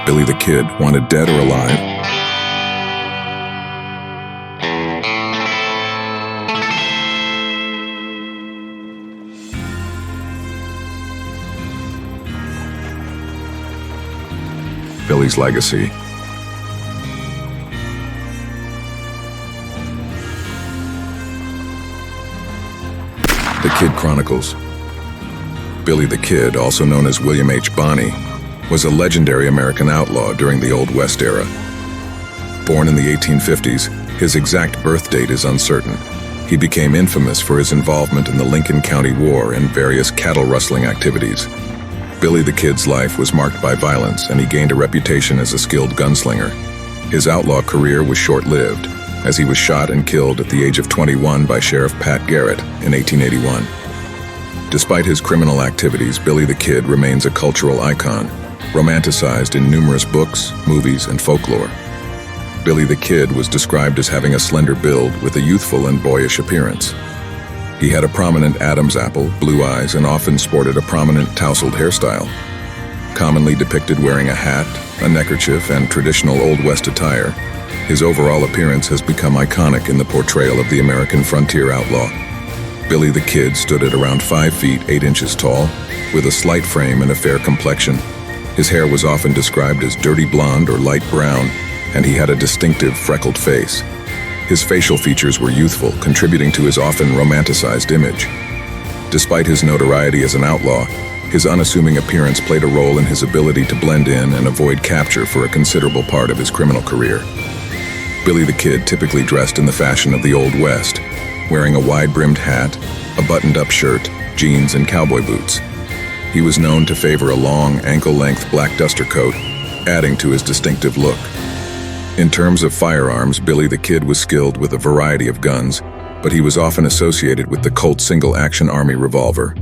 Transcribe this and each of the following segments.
Billy the Kid, wanted dead or alive? Billy's legacy. The Kid Chronicles. Billy the Kid, also known as William H. Bonney, was a legendary American outlaw during the Old West era. Born in the 1850s, his exact birth date is uncertain. He became infamous for his involvement in the Lincoln County War and various cattle-rustling activities. Billy the Kid's life was marked by violence, and he gained a reputation as a skilled gunslinger. His outlaw career was short-lived, as he was shot and killed at the age of 21 by Sheriff Pat Garrett in 1881. Despite his criminal activities, Billy the Kid remains a cultural icon, romanticized in numerous books, movies, and folklore. Billy the Kid was described as having a slender build with a youthful and boyish appearance. He had a prominent Adam's apple, blue eyes, and often sported a prominent tousled hairstyle. Commonly depicted wearing a hat, a neckerchief, and traditional Old West attire, his overall appearance has become iconic in the portrayal of the American frontier outlaw. Billy the Kid stood at around 5 feet 8 inches tall, with a slight frame and a fair complexion. His hair was often described as dirty blonde or light brown, and he had a distinctive freckled face. His facial features were youthful, contributing to his often romanticized image. Despite his notoriety as an outlaw, his unassuming appearance played a role in his ability to blend in and avoid capture for a considerable part of his criminal career. Billy the Kid typically dressed in the fashion of the Old West, wearing a wide-brimmed hat, a buttoned-up shirt, jeans, and cowboy boots. He was known to favor a long, ankle-length black duster coat, adding to his distinctive look. In terms of firearms, Billy the Kid was skilled with a variety of guns, but he was often associated with the Colt single-action Army revolver,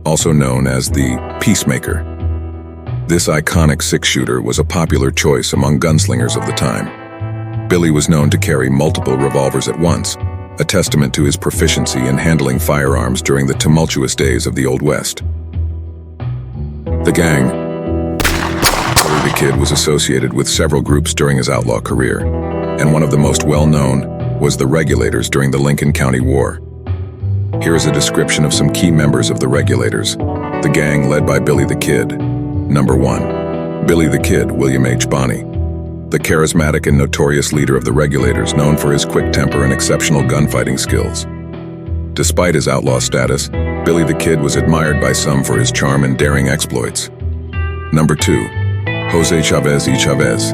also known as the Peacemaker. This iconic six-shooter was a popular choice among gunslingers of the time. Billy was known to carry multiple revolvers at once, a testament to his proficiency in handling firearms during the tumultuous days of the Old West. The gang. Billy the Kid was associated with several groups during his outlaw career, and one of the most well-known was the Regulators during the Lincoln County War. Here is a description of some key members of the Regulators, the gang led by Billy the Kid. Number 1. Billy the Kid, William H. Bonney. The charismatic and notorious leader of the Regulators, known for his quick temper and exceptional gunfighting skills. Despite his outlaw status, Billy the Kid was admired by some for his charm and daring exploits. Number 2. Jose Chavez y Chavez,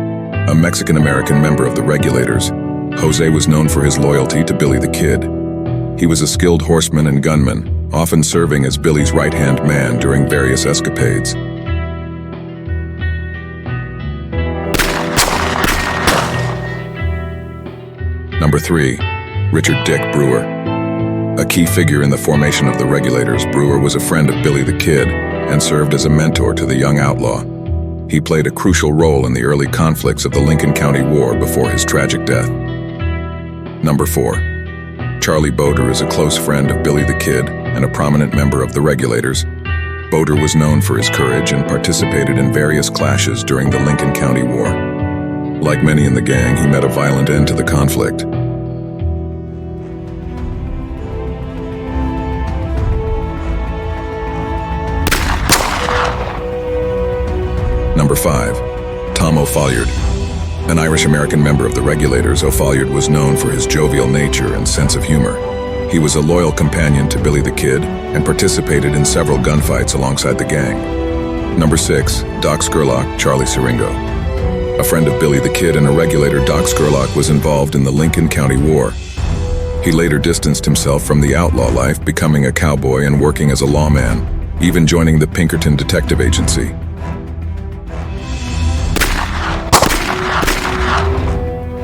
a Mexican-American member of the Regulators. Jose was known for his loyalty to Billy the Kid. He was a skilled horseman and gunman, often serving as Billy's right-hand man during various escapades. Number 3. Richard Dick Brewer. A key figure in the formation of the Regulators, Brewer was a friend of Billy the Kid and served as a mentor to the young outlaw. He played a crucial role in the early conflicts of the Lincoln County War before his tragic death. Number 4. Charlie Boder is a close friend of Billy the Kid and a prominent member of the Regulators. Boder was known for his courage and participated in various clashes during the Lincoln County War. Like many in the gang, he met a violent end to the conflict. Number 5. Tom O'Folliard. An Irish-American member of the Regulators, O'Folliard was known for his jovial nature and sense of humor. He was a loyal companion to Billy the Kid and participated in several gunfights alongside the gang. Number 6. Doc Scurlock, Charlie Siringo. A friend of Billy the Kid and a Regulator, Doc Scurlock was involved in the Lincoln County War. He later distanced himself from the outlaw life, becoming a cowboy and working as a lawman, even joining the Pinkerton Detective Agency.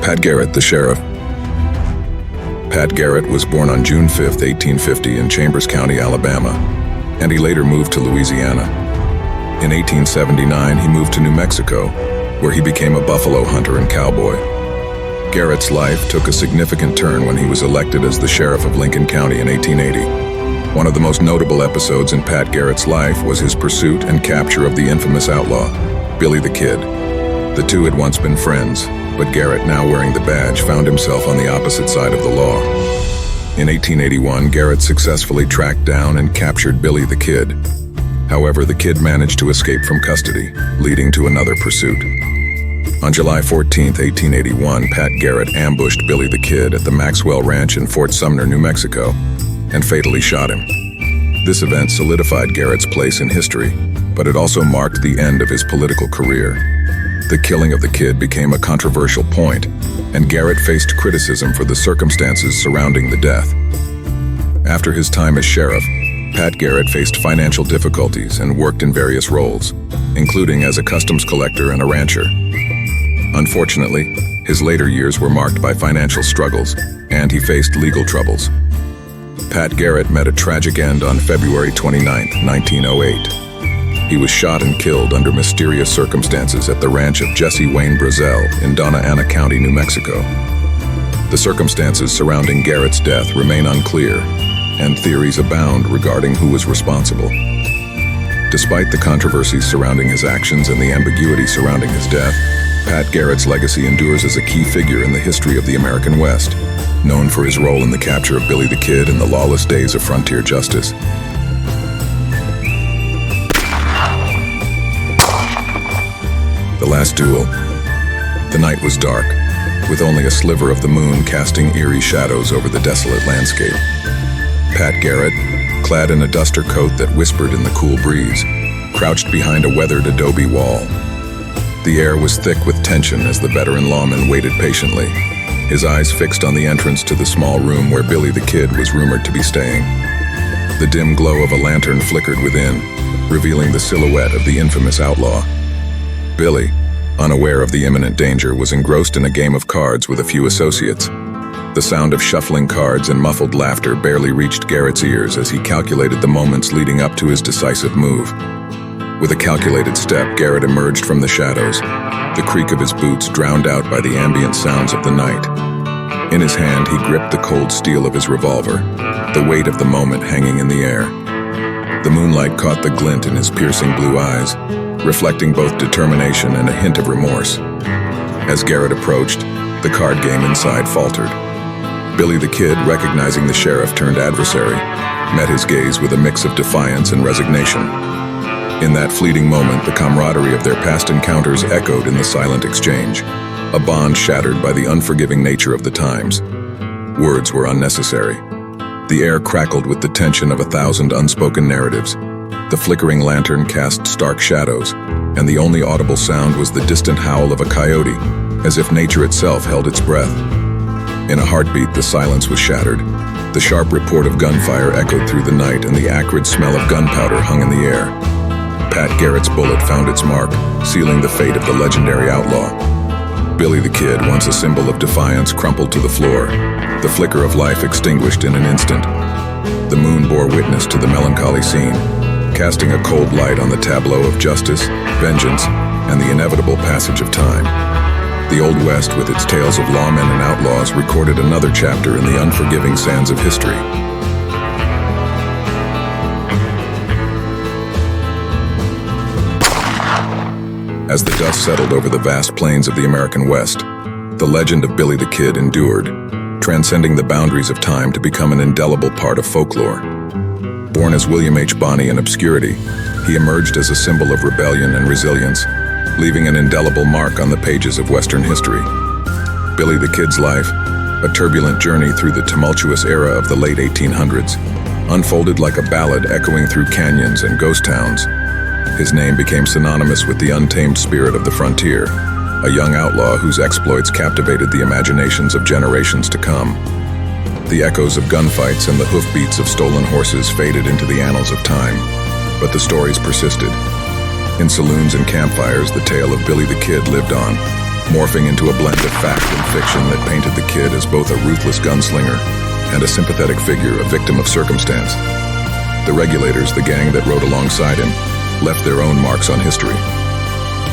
Pat Garrett, the Sheriff. Pat Garrett was born on June 5, 1850 in Chambers County, Alabama, and he later moved to Louisiana. In 1879, he moved to New Mexico, where he became a buffalo hunter and cowboy. Garrett's life took a significant turn when he was elected as the Sheriff of Lincoln County in 1880. One of the most notable episodes in Pat Garrett's life was his pursuit and capture of the infamous outlaw, Billy the Kid. The two had once been friends, but Garrett, now wearing the badge, found himself on the opposite side of the law. In 1881, Garrett successfully tracked down and captured Billy the Kid. However, the Kid managed to escape from custody, leading to another pursuit. On July 14, 1881, Pat Garrett ambushed Billy the Kid at the Maxwell Ranch in Fort Sumner, New Mexico, and fatally shot him. This event solidified Garrett's place in history, but it also marked the end of his political career. The killing of the Kid became a controversial point, and Garrett faced criticism for the circumstances surrounding the death. After his time as sheriff, Pat Garrett faced financial difficulties and worked in various roles, including as a customs collector and a rancher. Unfortunately, his later years were marked by financial struggles, and he faced legal troubles. Pat Garrett met a tragic end on February 29, 1908. He was shot and killed under mysterious circumstances at the ranch of Jesse Wayne Brazel in Donna Ana County, New Mexico. The circumstances surrounding Garrett's death remain unclear, and theories abound regarding who was responsible. Despite the controversies surrounding his actions and the ambiguity surrounding his death, Pat Garrett's legacy endures as a key figure in the history of the American West, known for his role in the capture of Billy the Kid in the lawless days of frontier justice. The last duel. The night was dark, with only a sliver of the moon casting eerie shadows over the desolate landscape. Pat Garrett, clad in a duster coat that whispered in the cool breeze, crouched behind a weathered adobe wall. The air was thick with tension as the veteran lawman waited patiently, his eyes fixed on the entrance to the small room where Billy the Kid was rumored to be staying. The dim glow of a lantern flickered within, revealing the silhouette of the infamous outlaw. Billy, unaware of the imminent danger, was engrossed in a game of cards with a few associates. The sound of shuffling cards and muffled laughter barely reached Garrett's ears as he calculated the moments leading up to his decisive move. With a calculated step, Garrett emerged from the shadows, the creak of his boots drowned out by the ambient sounds of the night. In his hand, he gripped the cold steel of his revolver, the weight of the moment hanging in the air. The moonlight caught the glint in his piercing blue eyes, reflecting both determination and a hint of remorse. As Garrett approached, the card game inside faltered. Billy the Kid, recognizing the sheriff-turned-adversary, met his gaze with a mix of defiance and resignation. In that fleeting moment, the camaraderie of their past encounters echoed in the silent exchange, a bond shattered by the unforgiving nature of the times. Words were unnecessary. The air crackled with the tension of 1,000 unspoken narratives. The flickering lantern cast stark shadows, and the only audible sound was the distant howl of a coyote, as if nature itself held its breath. In a heartbeat, the silence was shattered. The sharp report of gunfire echoed through the night, and the acrid smell of gunpowder hung in the air. Pat Garrett's bullet found its mark, sealing the fate of the legendary outlaw. Billy the Kid, once a symbol of defiance, crumpled to the floor, the flicker of life extinguished in an instant. The moon bore witness to the melancholy scene, casting a cold light on the tableau of justice, vengeance, and the inevitable passage of time. The Old West, with its tales of lawmen and outlaws, recorded another chapter in the unforgiving sands of history. As the dust settled over the vast plains of the American West, the legend of Billy the Kid endured, transcending the boundaries of time to become an indelible part of folklore. Born as William H. Bonney in obscurity, he emerged as a symbol of rebellion and resilience, leaving an indelible mark on the pages of Western history. Billy the Kid's life, a turbulent journey through the tumultuous era of the late 1800s, unfolded like a ballad echoing through canyons and ghost towns. His name became synonymous with the untamed spirit of the frontier, a young outlaw whose exploits captivated the imaginations of generations to come. The echoes of gunfights and the hoofbeats of stolen horses faded into the annals of time, but the stories persisted. In saloons and campfires, the tale of Billy the Kid lived on, morphing into a blend of fact and fiction that painted the Kid as both a ruthless gunslinger and a sympathetic figure, a victim of circumstance. The regulators, the gang that rode alongside him, left their own marks on history.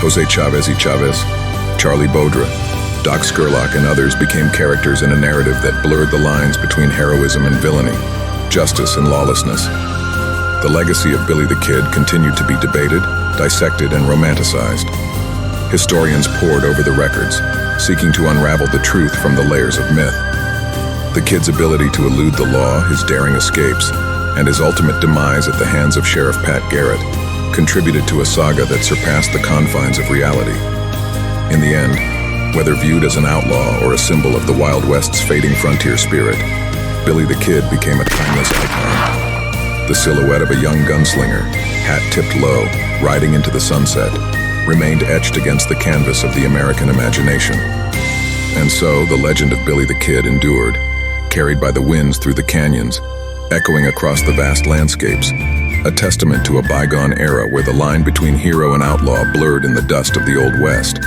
Jose Chavez y Chavez, Charlie Baudra, Doc Scurlock, and others became characters in a narrative that blurred the lines between heroism and villainy, justice and lawlessness. The legacy of Billy the Kid continued to be debated, dissected, and romanticized. Historians pored over the records, seeking to unravel the truth from the layers of myth. The Kid's ability to elude the law, his daring escapes, and his ultimate demise at the hands of Sheriff Pat Garrett contributed to a saga that surpassed the confines of reality. In the end, whether viewed as an outlaw or a symbol of the Wild West's fading frontier spirit, Billy the Kid became a timeless icon. The silhouette of a young gunslinger, hat tipped low, riding into the sunset, remained etched against the canvas of the American imagination. And so the legend of Billy the Kid endured, carried by the winds through the canyons, echoing across the vast landscapes, a testament to a bygone era where the line between hero and outlaw blurred in the dust of the Old West.